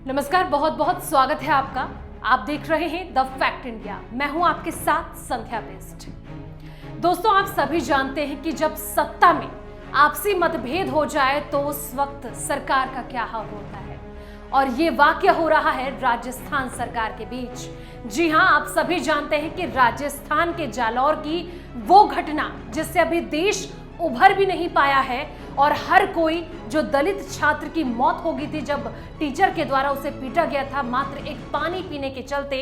नमस्कार, बहुत बहुत स्वागत है आपका। आप देख रहे हैं द फैक्ट इंडिया। मैं हूं आपके साथ संध्या बेस्ट। दोस्तों, आप सभी जानते हैं कि जब सत्ता में आपसी मतभेद हो जाए तो उस वक्त सरकार का क्या हाल होता है, और ये वाकया हो रहा है राजस्थान सरकार के बीच। जी हां, आप सभी जानते हैं कि राजस्थान के जालौर की वो घटना जिससे अभी देश उभर भी नहीं पाया है, और हर कोई जो दलित छात्र की मौत हो गई थी जब टीचर के द्वारा उसे पीटा गया था मात्र एक पानी पीने के चलते,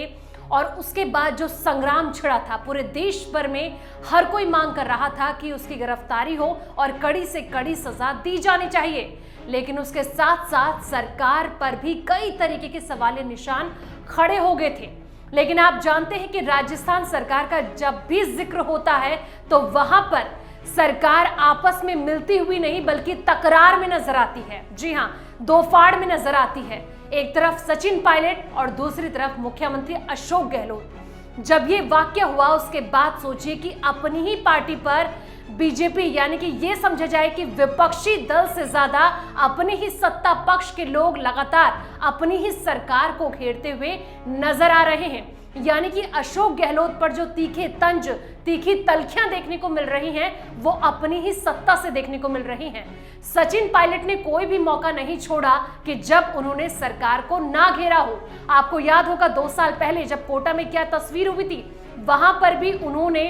और उसके बाद जो संग्राम छिड़ा था पूरे देश भर में, हर कोई मांग कर रहा था कि उसकी गिरफ्तारी हो और कड़ी से कड़ी सजा दी जानी चाहिए। लेकिन उसके साथ साथ सरकार पर भी कई तरीके के सवालिया निशान खड़े हो गए थे। लेकिन आप जानते हैं कि राजस्थान सरकार का जब भी जिक्र होता है तो वहां पर सरकार आपस में मिलती हुई नहीं बल्कि तकरार में नजर आती है। जी हां, दो फाड़ में नजर आती है। एक तरफ सचिन पायलट और दूसरी तरफ मुख्यमंत्री अशोक गहलोत। जब ये वाकया हुआ उसके बाद सोचिए कि अपनी ही पार्टी पर बीजेपी, यानी कि ये समझा जाए कि विपक्षी दल से ज्यादा अपने ही सत्ता पक्ष के लोग लगातार अपनी ही सरकार को घेरते हुए नजर आ रहे हैं। यानी कि अशोक गहलोत पर जो तीखी तलखियां देखने को मिल रही हैं वो अपनी ही सत्ता से देखने को मिल रही हैं। सचिन पायलट ने कोई भी मौका नहीं छोड़ा कि जब उन्होंने सरकार को ना घेरा हो। आपको याद होगा 2 साल पहले जब कोटा में क्या तस्वीर हुई थी, वहां पर भी उन्होंने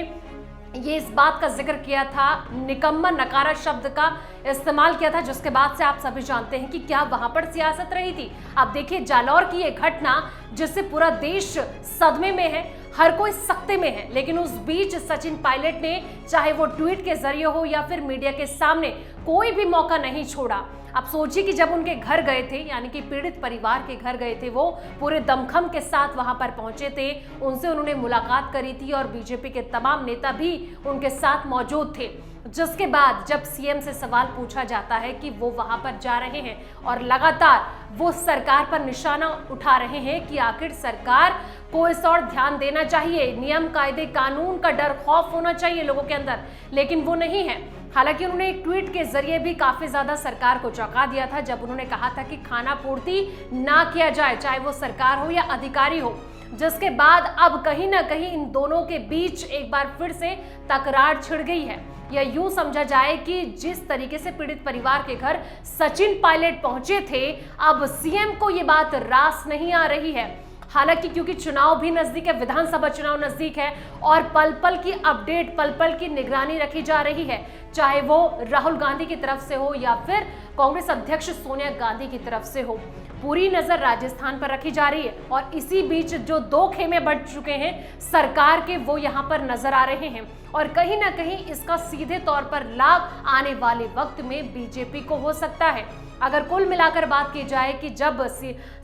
ये इस बात का जिक्र किया था, निकम्मा नकारा शब्द का इस्तेमाल किया था, जिसके बाद से आप सभी जानते हैं कि क्या वहां पर सियासत रही थी। आप देखिए जालौर की ये घटना जिससे पूरा देश सदमे में है, हर कोई सख्ते में है, लेकिन उस बीच सचिन पायलट ने चाहे वो ट्वीट के जरिए हो या फिर मीडिया के सामने कोई भी मौका नहीं छोड़ा। आप सोचिए कि जब उनके घर गए थे, यानी कि पीड़ित परिवार के घर गए थे, वो पूरे दमखम के साथ वहां पर पहुंचे थे, उनसे उन्होंने मुलाकात करी थी और बीजेपी के तमाम नेता भी उनके साथ मौजूद थे। जिसके बाद जब सीएम से सवाल पूछा जाता है कि वो वहां पर जा रहे हैं और लगातार वो सरकार पर निशाना उठा रहे हैं कि आखिर सरकार को इस और ध्यान देना चाहिए, नियम कायदे कानून का डर खौफ होना चाहिए लोगों के अंदर, लेकिन वो नहीं है। हालांकि उन्होंने एक ट्वीट के जरिए भी काफी ज्यादा सरकार को चौंका दिया था जब उन्होंने कहा था कि खाना पूर्ति ना किया जाए, चाहे वो सरकार हो या अधिकारी हो। जिसके बाद अब कहीं ना कहीं इन दोनों के बीच एक बार फिर से तकरार छिड़ गई है। या यूं समझा जाए कि जिस तरीके से पीड़ित परिवार के घर सचिन पायलट पहुंचे थे, अब सीएम को ये बात रास नहीं आ रही है। हालांकि क्योंकि चुनाव भी नजदीक है, विधानसभा चुनाव नजदीक है, और पल पल की अपडेट, पल पल की निगरानी रखी जा रही है, चाहे वो राहुल गांधी की तरफ से हो या फिर कांग्रेस अध्यक्ष सोनिया गांधी की तरफ से हो। पूरी नजर राजस्थान पर रखी जा रही है, और इसी बीच जो 2 खेमे बढ़ चुके हैं सरकार के, वो यहाँ पर नजर आ रहे हैं, और कहीं ना कहीं इसका सीधे तौर पर लाभ आने वाले वक्त में बीजेपी को हो सकता है। अगर कुल मिलाकर बात की जाए कि जब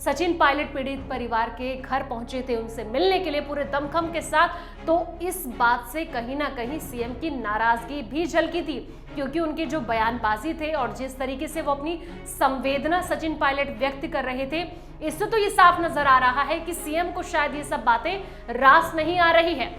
सचिन पायलट पीड़ित परिवार के घर पहुंचे थे उनसे मिलने के लिए पूरे दमखम के साथ, तो इस बात से कहीं ना कहीं सीएम की नाराजगी भी झलकी थी, क्योंकि उनके जो बयानबाजी थे और जिस तरीके से वो अपनी संवेदना सचिन पायलट व्यक्त कर रहे थे, इससे तो ये साफ नजर आ रहा है कि सीएम को शायद ये सब बातें रास नहीं आ रही है।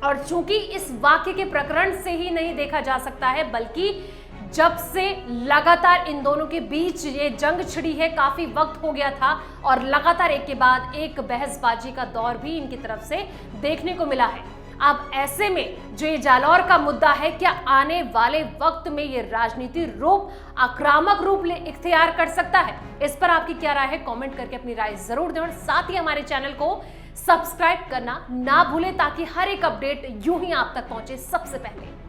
और चूंकि इस वाक्य के प्रकरण से ही नहीं देखा जा सकता है, बल्कि जब से लगातार इन दोनों के बीच ये जंग छिड़ी है, काफी वक्त हो गया था, और लगातार एक के बाद एक बहसबाजी का दौर भी इनकी तरफ से देखने को मिला है। अब ऐसे में जो ये जालौर का मुद्दा है, क्या आने वाले वक्त में ये राजनीति रूप आक्रामक रूप इख्तियार कर सकता है? इस पर आपकी क्या राय है? कमेंट करके अपनी राय जरूर दें, और साथ ही हमारे चैनल को सब्सक्राइब करना ना भूलें ताकि हर एक अपडेट यूं ही आप तक पहुंचे सबसे पहले।